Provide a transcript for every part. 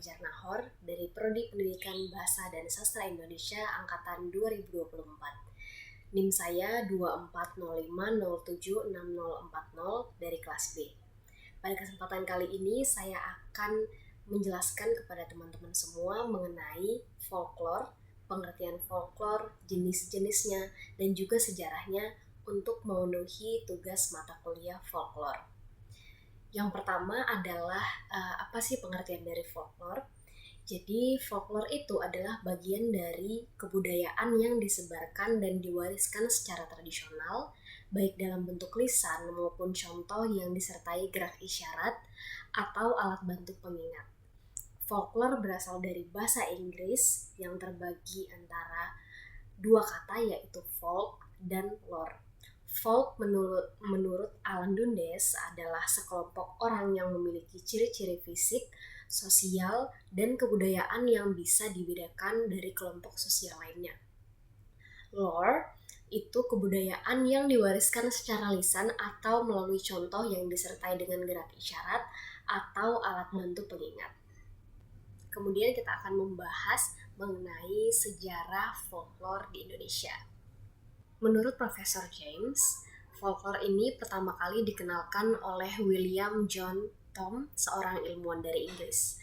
Fajar Nahor dari Prodi Pendidikan Bahasa dan Sastra Indonesia Angkatan 2024. NIM saya 2405076040 dari kelas B. Pada kesempatan kali ini saya akan menjelaskan kepada teman-teman semua mengenai folklore, pengertian folklore, jenis-jenisnya, dan juga sejarahnya untuk memenuhi tugas mata kuliah folklore. Yang pertama adalah apa sih pengertian dari folklore? Jadi folklore itu adalah bagian dari kebudayaan yang disebarkan dan diwariskan secara tradisional, baik dalam bentuk lisan maupun contoh yang disertai gerak isyarat atau alat bantu pengingat. Folklore berasal dari bahasa Inggris yang terbagi antara dua kata yaitu folk dan lore. Folk menurut Alan Dundes adalah sekelompok orang yang memiliki ciri-ciri fisik, sosial, dan kebudayaan yang bisa dibedakan dari kelompok sosial lainnya. Lore itu kebudayaan yang diwariskan secara lisan atau melalui contoh yang disertai dengan gerak isyarat atau alat bantu pengingat. Kemudian kita akan membahas mengenai sejarah folklore di Indonesia. Menurut Profesor James, folklore ini pertama kali dikenalkan oleh William John Thom, seorang ilmuwan dari Inggris.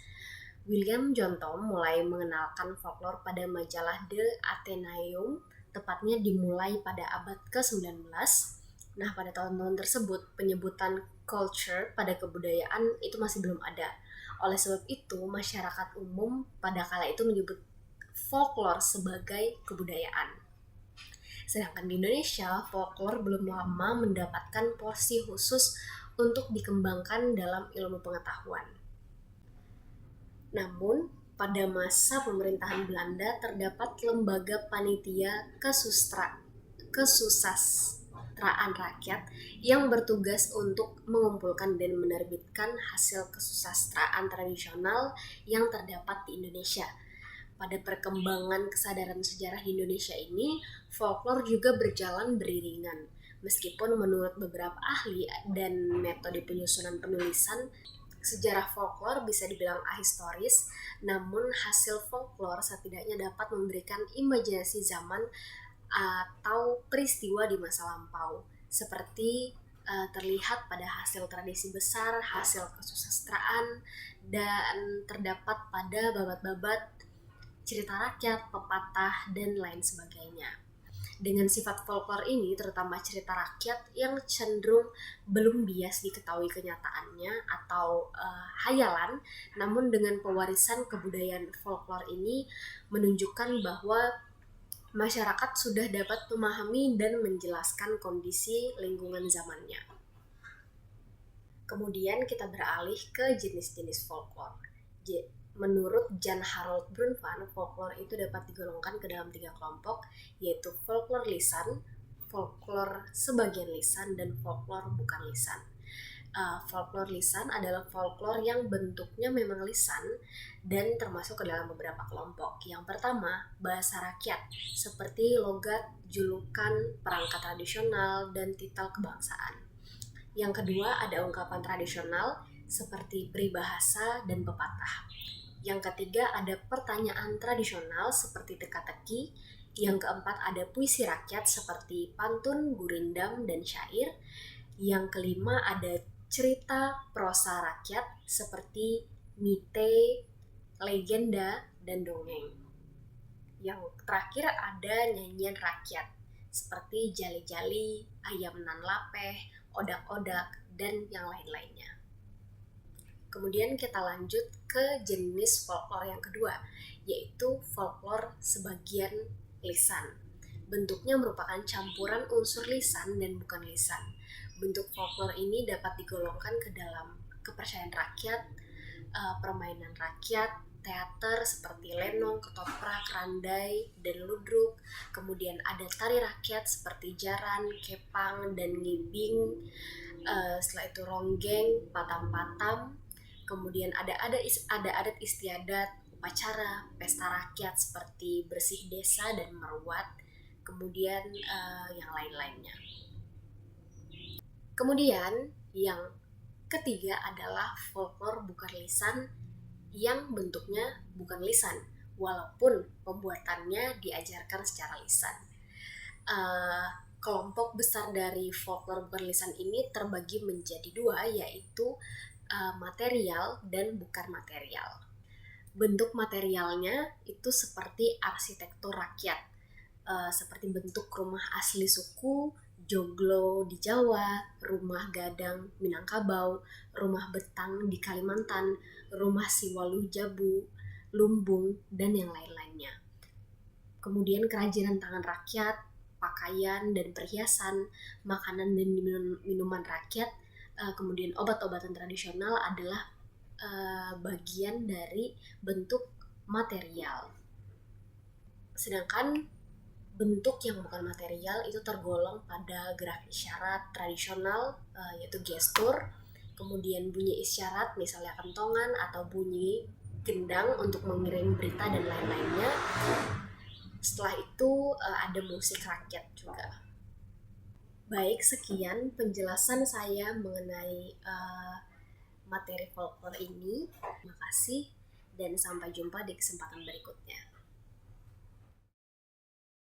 William John Thom mulai mengenalkan folklore pada majalah The Athenaeum, tepatnya dimulai pada abad ke-19. Nah, pada tahun-tahun tersebut, penyebutan culture pada kebudayaan itu masih belum ada. Oleh sebab itu, masyarakat umum pada kala itu menyebut folklore sebagai kebudayaan. Sedangkan di Indonesia, folklore belum lama mendapatkan porsi khusus untuk dikembangkan dalam ilmu pengetahuan. Namun, pada masa pemerintahan Belanda terdapat lembaga panitia kesusastraan rakyat yang bertugas untuk mengumpulkan dan menerbitkan hasil kesusastraan tradisional yang terdapat di Indonesia. Pada perkembangan kesadaran sejarah di Indonesia ini, folklore juga berjalan beriringan. Meskipun menurut beberapa ahli dan metode penyusunan penulisan, sejarah folklore bisa dibilang ahistoris, namun hasil folklore setidaknya dapat memberikan imajinasi zaman atau peristiwa di masa lampau, seperti terlihat pada hasil tradisi besar, hasil kesusastraan, dan terdapat pada babat-babat cerita rakyat, pepatah, dan lain sebagainya. Dengan sifat folklore ini, terutama cerita rakyat yang cenderung belum bias diketahui kenyataannya atau hayalan, namun dengan pewarisan kebudayaan folklore ini menunjukkan bahwa masyarakat sudah dapat memahami dan menjelaskan kondisi lingkungan zamannya. Kemudian kita beralih ke jenis-jenis folklore. Menurut Jan Harold Brunvan, folklore itu dapat digolongkan ke dalam 3 kelompok, yaitu folklore lisan, folklore sebagian lisan, dan folklore bukan lisan. Folklore lisan adalah folklore yang bentuknya memang lisan dan termasuk ke dalam beberapa kelompok. Yang pertama, bahasa rakyat, seperti logat, julukan, perangkat tradisional, dan titel kebangsaan. Yang kedua, ada ungkapan tradisional, seperti peribahasa dan pepatah. Yang ketiga, ada pertanyaan tradisional seperti teka-teki. Yang keempat, ada puisi rakyat seperti pantun, gurindam, dan syair. Yang kelima, ada cerita prosa rakyat seperti mite, legenda, dan dongeng. Yang terakhir, ada nyanyian rakyat seperti jali-jali, ayam nan lapeh, odak-odak, dan yang lain-lainnya. Kemudian kita lanjut ke jenis folklore yang kedua, yaitu folklore sebagian lisan. Bentuknya merupakan campuran unsur lisan dan bukan lisan. Bentuk folklore ini dapat digolongkan ke dalam kepercayaan rakyat, permainan rakyat, teater seperti lenong, ketoprak, randai, dan ludruk. Kemudian ada tari rakyat seperti jaran, kepang, dan ngibing. Setelah itu ronggeng, patam-patam. Kemudian ada adat istiadat, upacara, pesta rakyat seperti bersih desa dan meruat, kemudian yang lain-lainnya. Kemudian yang ketiga adalah folklore bukan lisan yang bentuknya bukan lisan, walaupun pembuatannya diajarkan secara lisan. Kelompok besar dari folklore bukan lisan ini terbagi menjadi dua, yaitu material dan bukan material. Bentuk materialnya itu seperti arsitektur rakyat, seperti bentuk rumah asli suku, joglo di Jawa, rumah gadang Minangkabau, rumah betang di Kalimantan, rumah siwaluh Jabu, lumbung, dan yang lain-lainnya. Kemudian kerajinan tangan rakyat, pakaian dan perhiasan, makanan dan minuman rakyat, kemudian obat-obatan tradisional adalah bagian dari bentuk material. Sedangkan bentuk yang bukan material itu tergolong pada grafik isyarat tradisional, yaitu gestur, kemudian bunyi isyarat misalnya kentongan atau bunyi gendang untuk mengirim berita dan lain-lainnya. Setelah itu ada musik rakyat juga. Baik, sekian penjelasan saya mengenai materi folklore ini. Terima kasih dan sampai jumpa di kesempatan berikutnya.